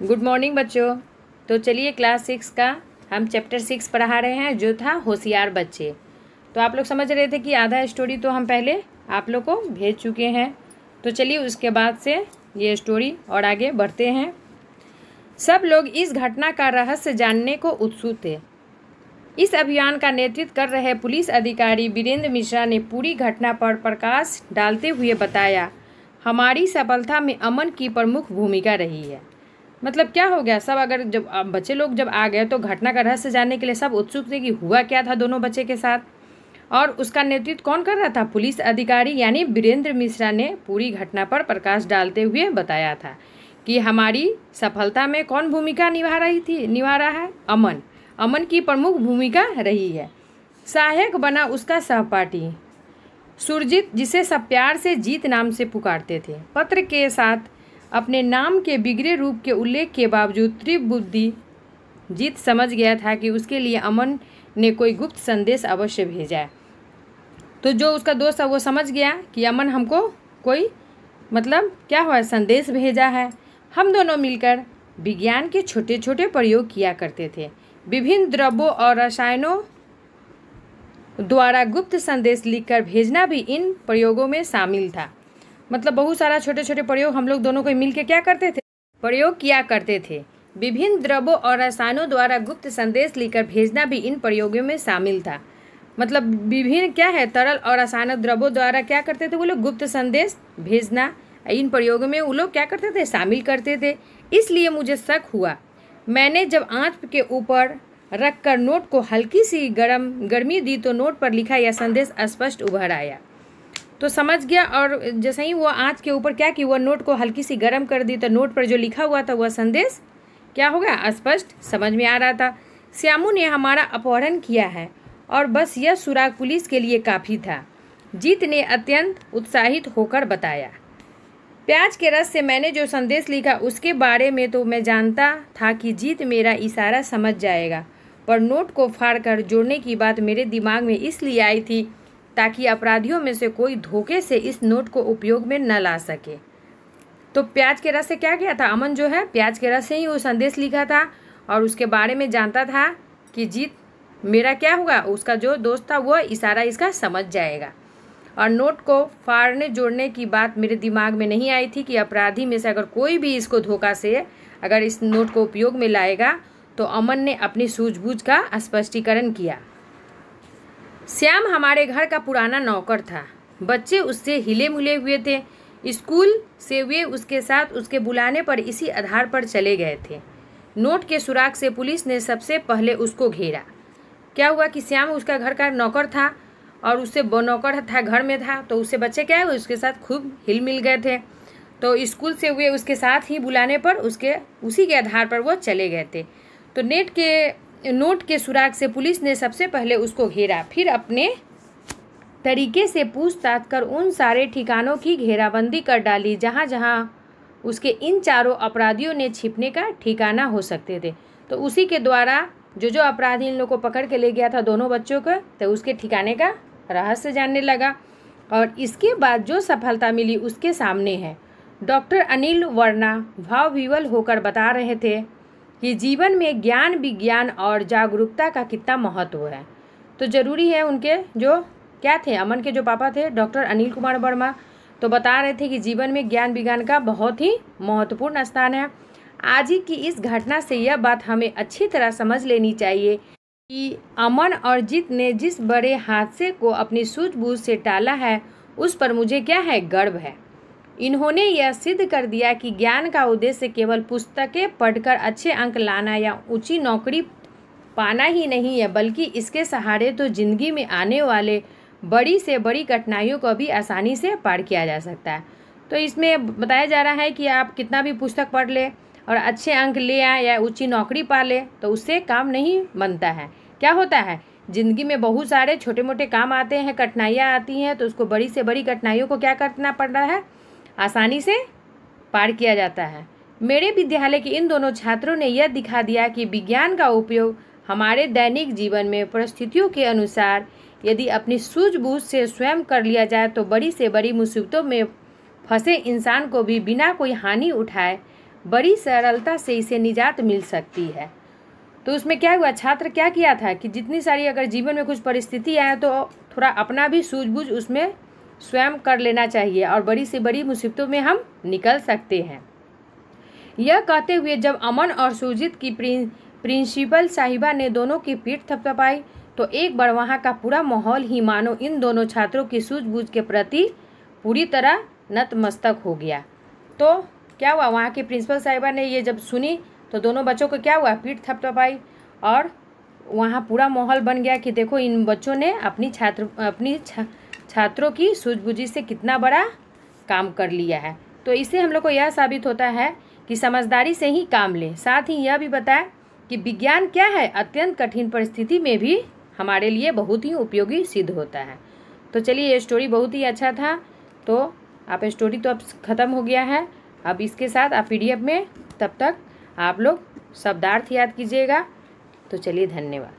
Good morning बच्चों। तो चलिए क्लास 6 का हम चैप्टर 6 पढ़ा रहे हैं, जो था होशियार बच्चे। तो आप लोग समझ रहे थे कि आधा स्टोरी तो हम पहले आप लोग को भेज चुके हैं। तो चलिए उसके बाद से ये स्टोरी और आगे बढ़ते हैं। सब लोग इस घटना का रहस्य जानने को उत्सुक थे। इस अभियान का नेतृत्व कर रहे पुलिस अधिकारी वीरेंद्र मिश्रा ने पूरी घटना पर प्रकाश डालते हुए बताया, हमारी सफलता में अमन की प्रमुख भूमिका रही है। मतलब क्या हो गया, सब अगर जब बच्चे लोग जब आ गए तो घटना का रहस्य जानने के लिए सब उत्सुक थे कि हुआ क्या था दोनों बच्चे के साथ। और उसका नेतृत्व कौन कर रहा था? पुलिस अधिकारी यानी वीरेंद्र मिश्रा ने पूरी घटना पर प्रकाश डालते हुए बताया था कि हमारी सफलता में कौन भूमिका निभा रहा है? अमन की प्रमुख भूमिका रही है। सहायक बना उसका सहपाठी सुरजीत, जिसे सब प्यार से जीत नाम से पुकारते थे। पत्र के साथ अपने नाम के बिगड़े रूप के उल्लेख के बावजूद त्रिबुद्धि जीत समझ गया था कि उसके लिए अमन ने कोई गुप्त संदेश अवश्य भेजा है। तो जो उसका दोस्त है वो समझ गया कि अमन हमको कोई मतलब क्या हुआ संदेश भेजा है। हम दोनों मिलकर विज्ञान के छोटे छोटे प्रयोग किया करते थे। विभिन्न द्रव्यों और रसायनों द्वारा गुप्त संदेश लिखकर भेजना भी इन प्रयोगों में शामिल था। मतलब बहुत सारा छोटे छोटे प्रयोग हम लोग दोनों को मिलकर क्या करते थे? प्रयोग किया करते थे। विभिन्न द्रव्यों और रसायनों द्वारा गुप्त संदेश लिखकर भेजना भी इन प्रयोगों में शामिल था। मतलब विभिन्न क्या है, तरल और रासायनिक द्रव्यों द्वारा क्या करते थे वो लोग? गुप्त संदेश भेजना इन प्रयोगों में वो लोग क्या करते थे? शामिल करते थे। इसलिए मुझे शक हुआ। मैंने जब आंच के ऊपर रखकर नोट को हल्की सी गर्मी दी तो नोट पर लिखा यह संदेश स्पष्ट उभर आया। तो समझ गया, और जैसे ही वो आंच के ऊपर क्या कि वह नोट को हल्की सी गर्म कर दी तो नोट पर जो लिखा हुआ था वह संदेश क्या हो गया? स्पष्ट समझ में आ रहा था। श्यामू ने हमारा अपहरण किया है और बस यह सुराग पुलिस के लिए काफ़ी था, जीत ने अत्यंत उत्साहित होकर बताया। प्याज के रस से मैंने जो संदेश लिखा उसके बारे में तो मैं जानता था कि जीत मेरा इशारा समझ जाएगा, पर नोट को फाड़कर जोड़ने की बात मेरे दिमाग में इसलिए आई थी ताकि अपराधियों में से कोई धोखे से इस नोट को उपयोग में न ला सके। तो प्याज के रस से क्या किया था? अमन जो है प्याज के रस से ही वो संदेश लिखा था और उसके बारे में जानता था कि जीत मेरा क्या होगा, उसका जो दोस्त था वो इशारा इसका समझ जाएगा। और नोट को फाड़ने जोड़ने की बात मेरे दिमाग में नहीं आई थी कि अपराधी में से अगर कोई भी इसको धोखा से अगर इस नोट को उपयोग में लाएगा तो अमन ने अपनी सूझबूझ का स्पष्टीकरण किया। श्याम हमारे घर का पुराना नौकर था। बच्चे उससे हिले मुले हुए थे। स्कूल से वे उसके साथ उसके बुलाने पर इसी आधार पर चले गए थे। नोट के सुराग से पुलिस ने सबसे पहले उसको घेरा। क्या हुआ कि श्याम उसका घर का नौकर था और उससे नौकर था, घर में था, तो उससे बच्चे क्या हुए उसके साथ खूब हिल मिल गए थे। तो स्कूल से वे उसके साथ ही बुलाने पर उसी के आधार पर वो चले गए थे। तो नोट के सुराग से पुलिस ने सबसे पहले उसको घेरा, फिर अपने तरीके से पूछताछ कर उन सारे ठिकानों की घेराबंदी कर डाली जहाँ जहाँ उसके इन चारों अपराधियों ने छिपने का ठिकाना हो सकते थे। तो उसी के द्वारा जो अपराधी इन लोगों को पकड़ के ले गया था दोनों बच्चों को, तो उसके ठिकाने का रहस्य जानने लगा। और इसके बाद जो सफलता मिली उसके सामने है। डॉक्टर अनिल वर्मा भाव विवल होकर बता रहे थे कि जीवन में ज्ञान, विज्ञान और जागरूकता का कितना महत्व है। तो ज़रूरी है उनके जो क्या थे, अमन के जो पापा थे डॉक्टर अनिल कुमार वर्मा, तो बता रहे थे कि जीवन में ज्ञान विज्ञान का बहुत ही महत्वपूर्ण स्थान है। आज ही की इस घटना से यह बात हमें अच्छी तरह समझ लेनी चाहिए कि अमन और जीत ने जिस बड़े हादसे को अपनी सूझबूझ से टाला है उस पर मुझे क्या है, गर्व है। इन्होंने यह सिद्ध कर दिया कि ज्ञान का उद्देश्य केवल पुस्तकें पढ़कर अच्छे अंक लाना या ऊंची नौकरी पाना ही नहीं है, बल्कि इसके सहारे तो जिंदगी में आने वाले बड़ी से बड़ी कठिनाइयों को भी आसानी से पार किया जा सकता है। तो इसमें बताया जा रहा है कि आप कितना भी पुस्तक पढ़ ले और अच्छे अंक ले आए या ऊंची नौकरी पा ले तो उससे काम नहीं बनता है। क्या होता है, ज़िंदगी में बहुत सारे छोटे मोटे काम आते हैं, कठिनाइयाँ आती हैं, तो उसको बड़ी से बड़ी कठिनाइयों को क्या करना पड़ रहा है, आसानी से पार किया जाता है। मेरे विद्यालय के इन दोनों छात्रों ने यह दिखा दिया कि विज्ञान का उपयोग हमारे दैनिक जीवन में परिस्थितियों के अनुसार यदि अपनी सूझबूझ से स्वयं कर लिया जाए तो बड़ी से बड़ी मुसीबतों में फंसे इंसान को भी बिना कोई हानि उठाए बड़ी सरलता से इसे निजात मिल सकती है। तो उसमें क्या हुआ, छात्र क्या किया था कि जितनी सारी अगर जीवन में कुछ परिस्थिति आए तो थोड़ा अपना भी सूझबूझ उसमें स्वयं कर लेना चाहिए और बड़ी से बड़ी मुसीबतों में हम निकल सकते हैं। यह कहते हुए जब अमन और सुजीत की प्रिंसिपल साहिबा ने दोनों की पीठ थपथपाई तो एक बार वहाँ का पूरा माहौल ही मानो इन दोनों छात्रों की सूझबूझ के प्रति पूरी तरह नतमस्तक हो गया। तो क्या हुआ, वहाँ की प्रिंसिपल साहिबा ने ये जब सुनी तो दोनों बच्चों को क्या हुआ, पीठ थपथपाई और वहाँ पूरा माहौल बन गया कि देखो इन बच्चों ने अपनी छात्रों की सूझबूझी से कितना बड़ा काम कर लिया है। तो इससे हम लोग को यह साबित होता है कि समझदारी से ही काम लें। साथ ही यह भी बताएं कि विज्ञान क्या है, अत्यंत कठिन परिस्थिति में भी हमारे लिए बहुत ही उपयोगी सिद्ध होता है। तो चलिए, ये स्टोरी बहुत ही अच्छा था। तो आप स्टोरी तो अब ख़त्म हो गया है, अब इसके साथ आप PDF में, तब तक आप लोग शब्दार्थ याद कीजिएगा। तो चलिए, धन्यवाद।